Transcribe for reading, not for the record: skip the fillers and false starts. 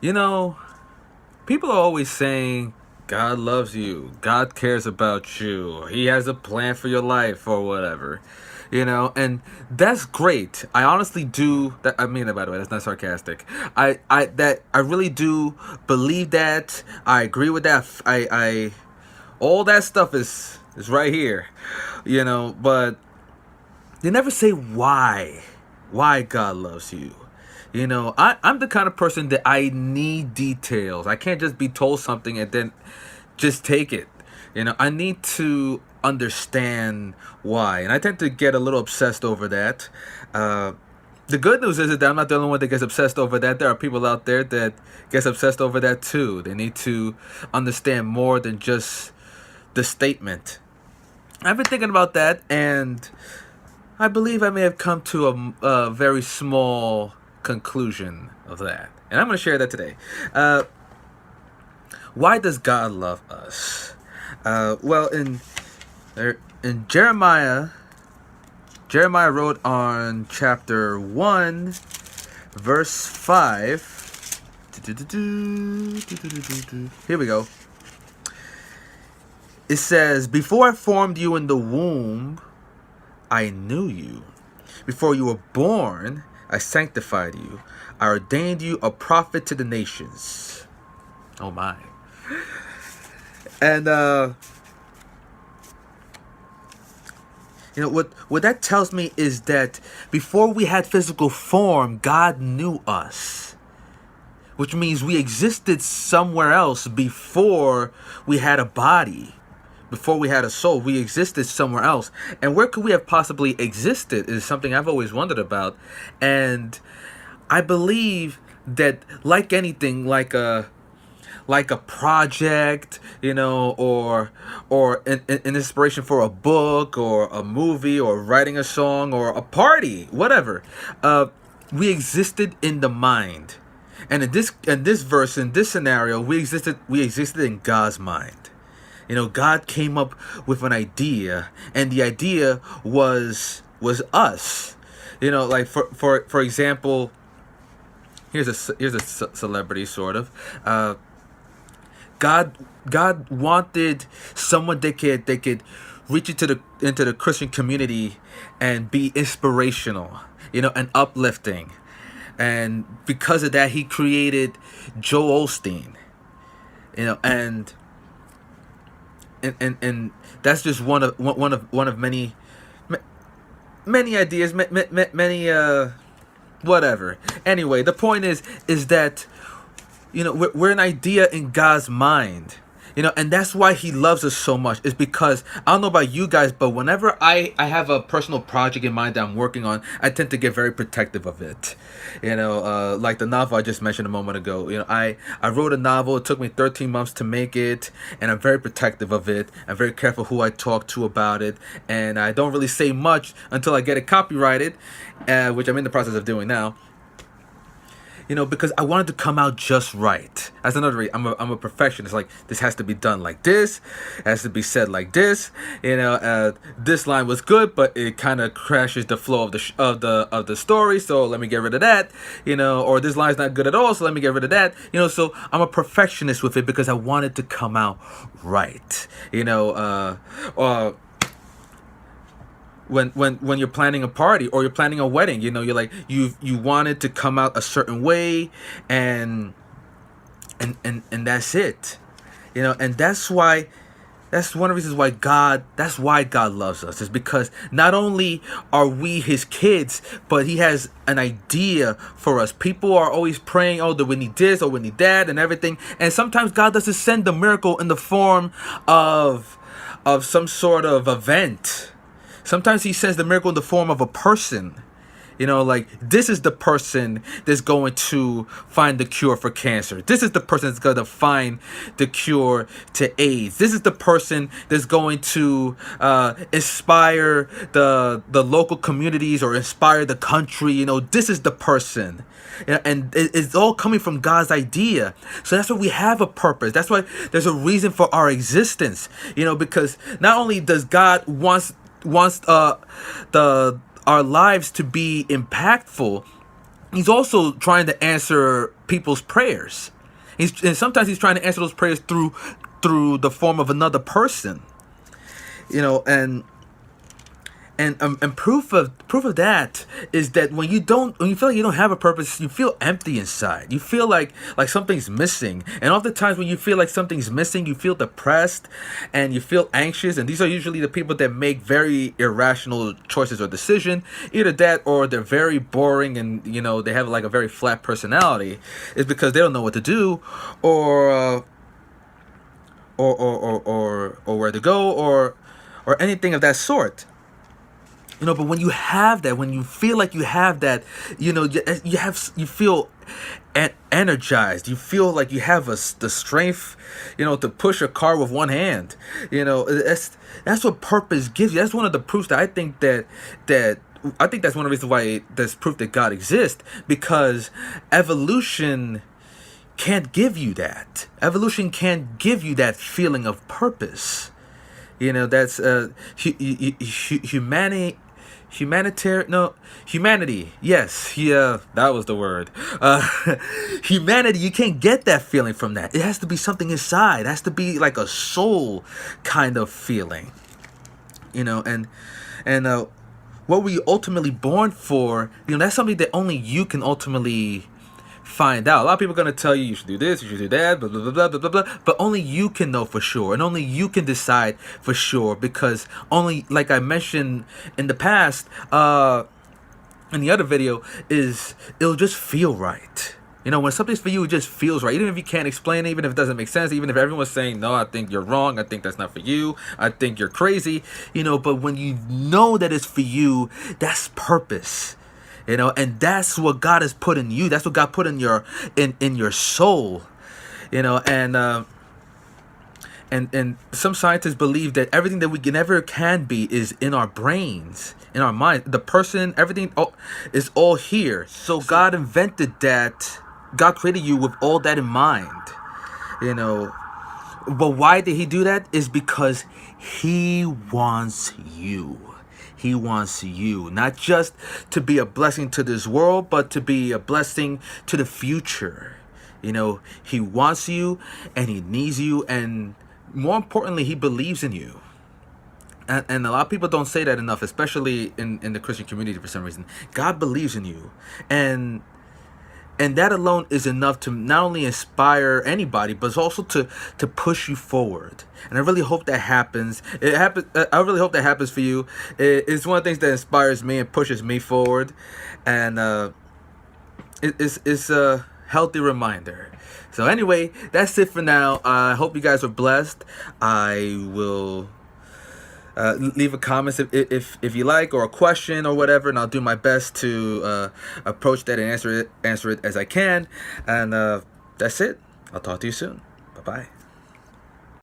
You know, people are always saying God loves you, God cares about you, He has a plan for your life, or whatever. And that's great. I honestly do that. I mean, by the way, that's not sarcastic. I really do believe that. I agree with that. All that stuff is right here. But they never say why God loves you. I'm the kind of person that I need details. I can't just be told something and then just take it. I need to understand why, and I tend to get a little obsessed over that. uh, the good news is that I'm not the only one that gets obsessed over that. There are people out there that gets obsessed over that too. They need to understand more than just the statement. I've been thinking about that, and I believe I may have come to a very small conclusion of that. And I'm going to share that today. Uh, why does God love us? Well, in Jeremiah wrote on chapter 1, verse 5. Here we go. It says, "Before I formed you in the womb, I knew you. Before you were born, I sanctified you. I ordained you a prophet to the nations." Oh my. And what that tells me is that before we had physical form, God knew us. Which means we existed somewhere else before we had a body. Before we had a soul, we existed somewhere else. And where could we have possibly existed is something I've always wondered about. And I believe that, like anything, like a project, or an inspiration for a book or a movie or writing a song or a party, whatever. We existed in the mind, and in this verse, in this scenario, we existed in God's mind. God came up with an idea, and the idea was us. Like for example, here's a celebrity sort of. God wanted someone that could reach into the Christian community and be inspirational, and uplifting. And because of that, He created Joel Osteen. And and that's just one of many ideas, many whatever. Anyway, the point is that we're an idea in God's mind. And that's why He loves us so much. Is because I don't know about you guys, but whenever I have a personal project in mind that I'm working on, I tend to get very protective of it. Like the novel I just mentioned a moment ago. I wrote a novel. It took me 13 months to make it, and I'm very protective of it. I'm very careful who I talk to about it, and I don't really say much until I get it copyrighted, which I'm in the process of doing now. Because I wanted to come out just right. That's another reason. I'm a perfectionist. Like, this has to be done like this. It has to be said like this. This line was good, but it kind of crashes the flow of the story. So let me get rid of that. Or this line's not good at all. So let me get rid of that. So I'm a perfectionist with it because I want it to come out right. When you're planning a party or you're planning a wedding, you're like you want it to come out a certain way, and that's it. And that's one of the reasons why God loves us, is because not only are we His kids, but He has an idea for us. People are always praying, oh, that we need this or we need that and everything, and sometimes God doesn't send the miracle in the form of some sort of event. Sometimes He sends the miracle in the form of a person. Like, this is the person that's going to find the cure for cancer. This is the person that's going to find the cure to AIDS. This is the person that's going to inspire the local communities or inspire the country. This is the person. And it's all coming from God's idea. So that's why we have a purpose. That's why there's a reason for our existence. Because not only does God wants the our lives to be impactful, He's also trying to answer people's prayers. And sometimes he's trying to answer those prayers through the form of another person. You know, and proof of that is that when you feel like you don't have a purpose, you feel empty inside. You feel like something's missing. And oftentimes when you feel like something's missing, you feel depressed and you feel anxious. And these are usually the people that make very irrational choices or decision. Either that, or they're very boring, and they have like a very flat personality. Is because they don't know what to do, or or where to go, or anything of that sort. But when you have that, when you feel like you have that, you feel energized. You feel like you have the strength, to push a car with one hand. That's what purpose gives you. That's one of the proofs that I think I think that's one of the reasons why there's proof that God exists, because evolution can't give you that. Evolution can't give you that feeling of purpose. That's humanity. Yes, yeah, that was the word. Humanity, you can't get that feeling from that. It has to be something inside. It has to be like a soul kind of feeling. And what we ultimately born for, that's something that only you can ultimately find out. A lot of people are going to tell you, you should do this, you should do that, blah, blah, blah, blah, blah, blah. But only you can know for sure. And only you can decide for sure. Because only, like I mentioned in the past, in the other video, it'll just feel right. When something's for you, it just feels right. Even if you can't explain it, even if it doesn't make sense, even if everyone's saying, no, I think you're wrong, I think that's not for you, I think you're crazy, but when you know that it's for you, that's purpose. And that's what God has put in you. That's what God put in your soul. And some scientists believe that everything that we never can be is in our brains, in our mind. The person, everything is all here. So God invented that. God created you with all that in mind. But why did he do that? Is because he wants you. He wants you, not just to be a blessing to this world, but to be a blessing to the future. He wants you, and he needs you, and more importantly, he believes in you. And a lot of people don't say that enough, especially in the Christian community for some reason. God believes in you. And that alone is enough to not only inspire anybody, but also to push you forward. And I really hope that happens. I really hope that happens for you. It's one of the things that inspires me and pushes me forward. And it's a healthy reminder. So anyway, that's it for now. I hope you guys are blessed. I will leave a comment if you like, or a question or whatever, and I'll do my best to approach that and answer it as I can. And that's it. I'll talk to you soon. Bye bye.